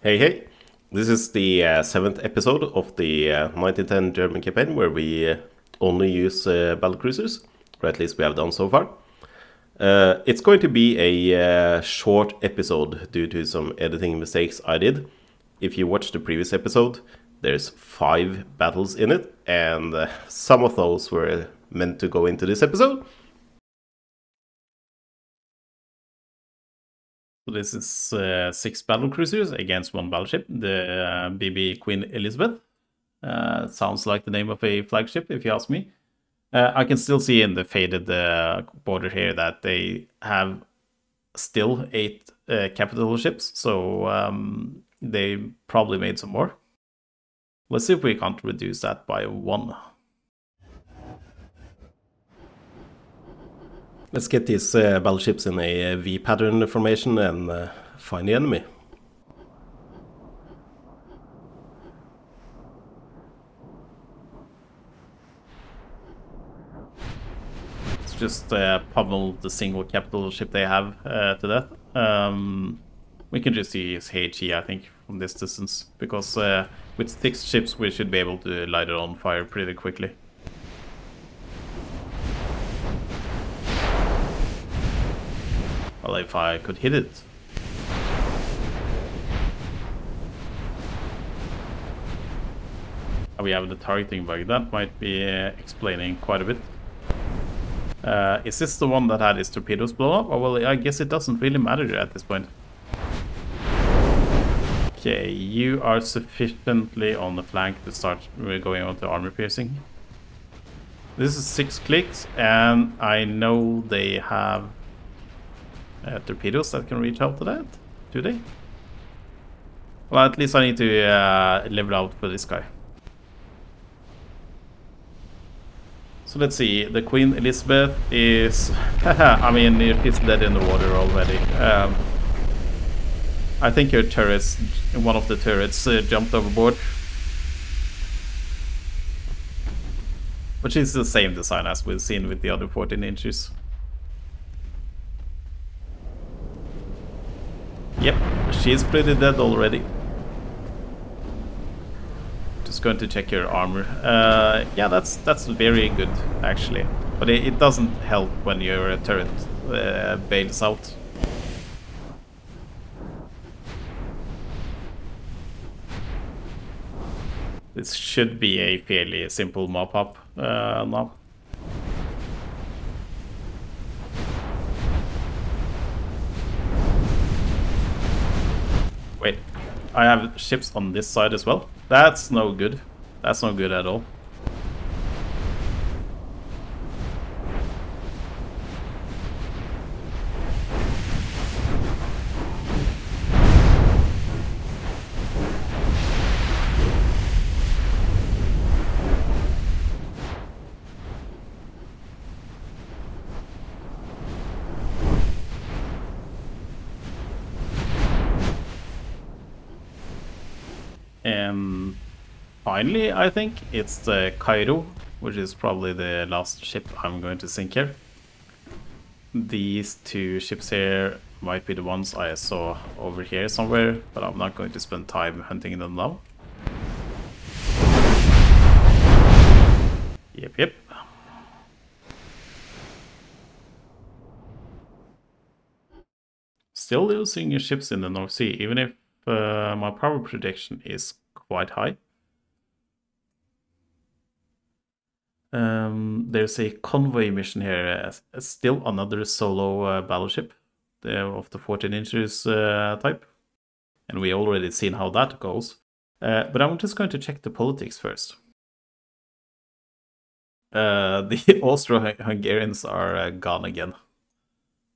Hey, hey! This is the seventh episode of the 1910 German campaign where we only use battlecruisers, or at least we have done so far. It's going to be a short episode due to some editing mistakes I did. If you watch the previous episode, there's 5 battles in it, and some of those were meant to go into this episode. So this is 6 battle cruisers against 1 battleship, the BB Queen Elizabeth. Sounds like the name of a flagship, if you ask me. I can still see in the faded border here that they have still 8 capital ships, so they probably made some more. Let's see if we can't reduce that by 1. Let's get these battleships in a V pattern formation and find the enemy. Let's just pummel the single capital ship they have to death. We can just use HE, I think, from this distance, because with 6 ships we should be able to light it on fire pretty quickly. Well, if I could hit it. We have the targeting bug. That might be explaining quite a bit. Is this the one that had its torpedoes blown up? Oh, well, I guess it doesn't really matter at this point. Okay, you are sufficiently on the flank to start going on to armor piercing. This is 6 clicks, and I know they have torpedoes that can reach out to that. Do they? Well, at least I need to level out for this guy. So let's see, the Queen Elizabeth is... I mean, she's dead in the water already. I think her turrets, one of the turrets jumped overboard. Which is the same design as we've seen with the other 14 inches. Yep, she's pretty dead already. Just going to check your armor. Yeah, that's very good actually, but it doesn't help when your turret bails out. This should be a fairly simple mop-up now. Wait, I have ships on this side as well. That's no good. That's no good at all. And finally, I think it's the Cairo, which is probably the last ship I'm going to sink here. These 2 ships here might be the ones I saw over here somewhere, but I'm not going to spend time hunting them now. Yep. Still losing ships in the North Sea, even if my power prediction is quite high. There's a convoy mission here, still another solo battleship of the 14 inches type. And we already seen how that goes. But I'm just going to check the politics first. The Austro-Hungarians are gone again.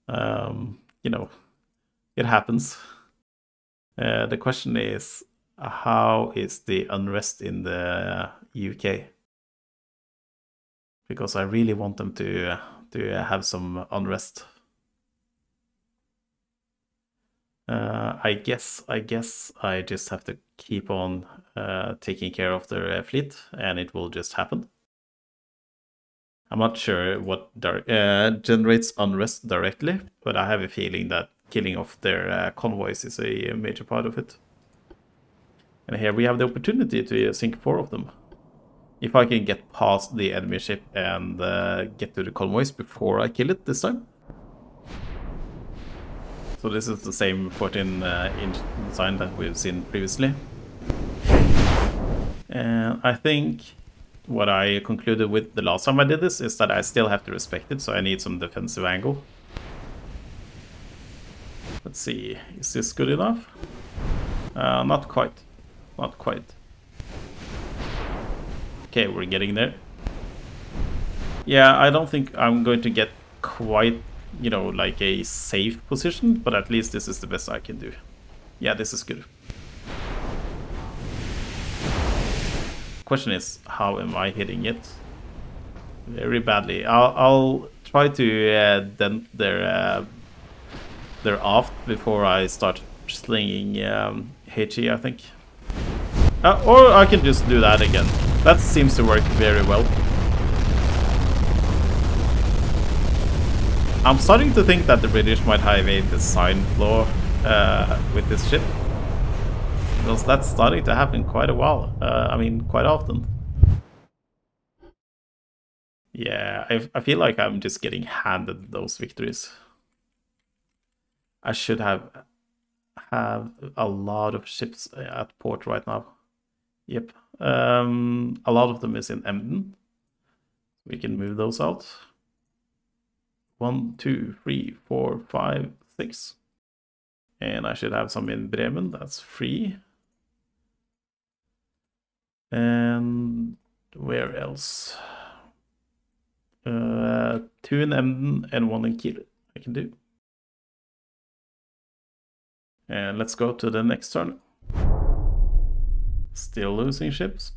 You know, it happens. The question is, how is the unrest in the UK? Because I really want them to have some unrest. I guess I just have to keep on taking care of their fleet, and it will just happen. I'm not sure what generates unrest directly, but I have a feeling that killing off their convoys is a major part of it. And here we have the opportunity to sink 4 of them. If I can get past the enemy ship and get to the convoys before I kill it this time. So this is the same 14-inch design that we've seen previously. And I think what I concluded with the last time I did this is that I still have to respect it, so I need some defensive angle. Let's see, is this good enough? Not quite. Not quite. Okay, we're getting there. Yeah, I don't think I'm going to get quite, you know, like a safe position, but at least this is the best I can do. Yeah, this is good. Question is, how am I hitting it? Very badly. I'll try to dent their aft before I start slinging HE, I think. Or I can just do that again. That seems to work very well. I'm starting to think that the British might have a design flaw with this ship. Because that's starting to happen quite a while. I mean, quite often. Yeah, I feel like I'm just getting handed those victories. I should have a lot of ships at port right now. Yep. A lot of them is in Emden. We can move those out. 1, 2, 3, 4, 5, 6. And I should have some in Bremen. That's 3. And where else? 2 in Emden and 1 in Kiel. I can do. And let's go to the next turn. Still losing ships.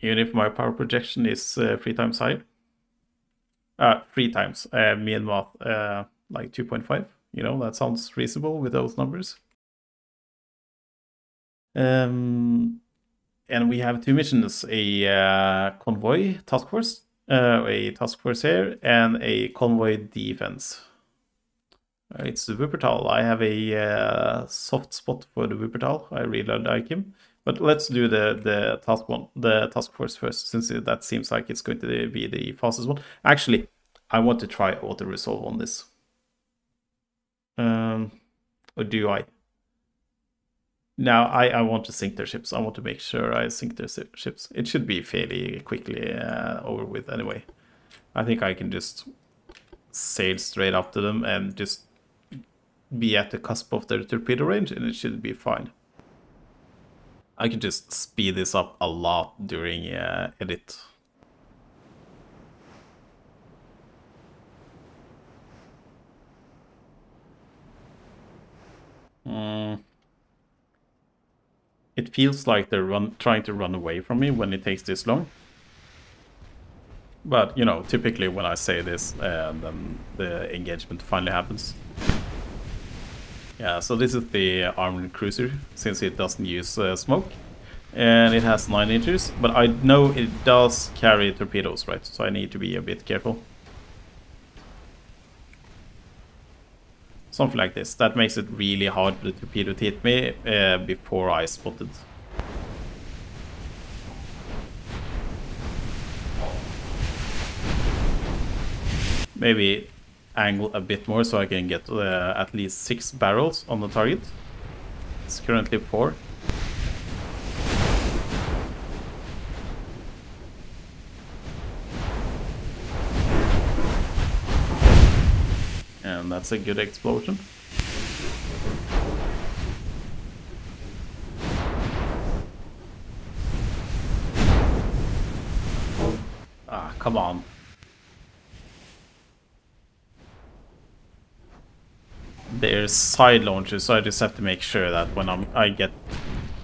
Even if my power projection is 3 times higher. 3 times. Me and math, like 2.5. You know, that sounds reasonable with those numbers. And we have 2 missions. A convoy task force. A task force here. And a convoy defense. It's the Wuppertal. I have a soft spot for the Wuppertal. I really like him. But let's do the task force first, since that seems like it's going to be the fastest one. Actually, I want to try auto-resolve on this. Or do I? Now, I want to sink their ships. I want to make sure I sink their ships. It should be fairly quickly over with anyway. I think I can just sail straight up to them and just be at the cusp of their torpedo range, and it should be fine. I can just speed this up a lot during edit. It feels like they're trying to run away from me when it takes this long. But, you know, typically when I say this, then the engagement finally happens. Yeah, so this is the armored cruiser, since it doesn't use smoke. And it has 9 inches, but I know it does carry torpedoes, right? So I need to be a bit careful. Something like this. That makes it really hard for the torpedo to hit me before I spot it. Maybe angle a bit more so I can get at least 6 barrels on the target. It's currently 4. And that's a good explosion. Ah, come on. There's side launches, so I just have to make sure that when I get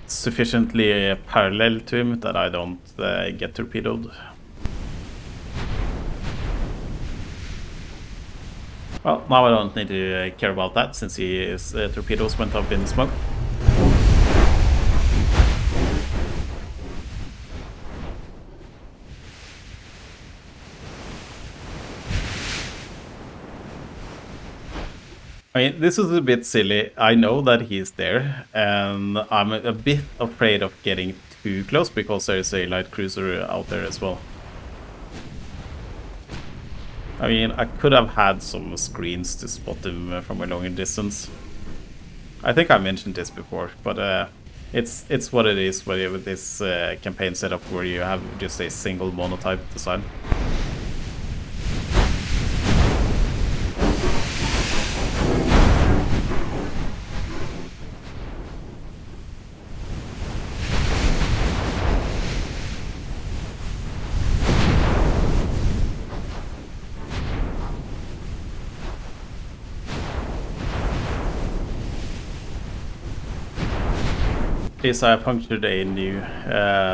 sufficiently parallel to him that I don't get torpedoed. Well, now I don't need to care about that, since his torpedoes went up in smoke. I mean, this is a bit silly. I know that he's there, and I'm a bit afraid of getting too close because there's a light cruiser out there as well. I mean, I could have had some screens to spot him from a longer distance. I think I mentioned this before, but it's what it is with this campaign setup where you have just a single monotype design. Is I punctured a new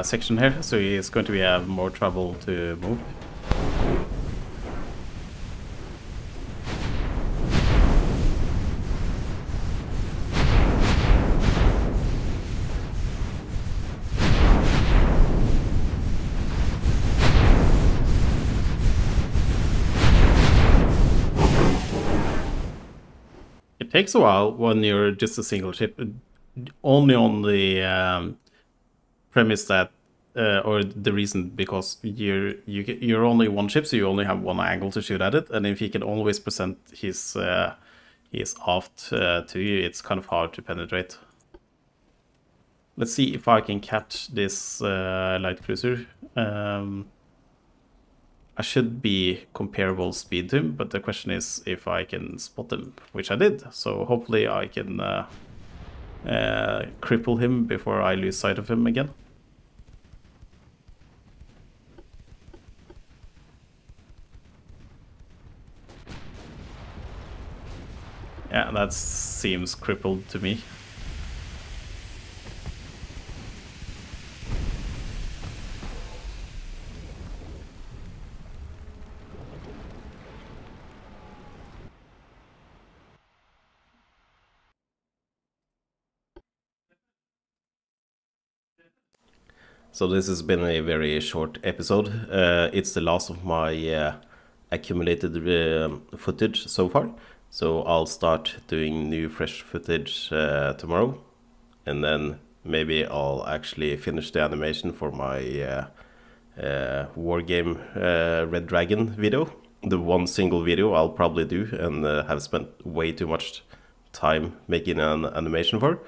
section here, so he's going to have more trouble to move. It takes a while when you're just a single ship, only on the premise that, or the reason because you're only one ship, so you only have one angle to shoot at it, and if he can always present his aft to you, it's kind of hard to penetrate. Let's see if I can catch this light cruiser. I should be comparable speed to him, but the question is if I can spot him, which I did. So hopefully I can cripple him before I lose sight of him again. Yeah, that seems crippled to me. So this has been a very short episode. It's the last of my accumulated footage so far. So I'll start doing new fresh footage tomorrow. And then maybe I'll actually finish the animation for my Wargame Red Dragon video. The one single video I'll probably do and have spent way too much time making an animation for.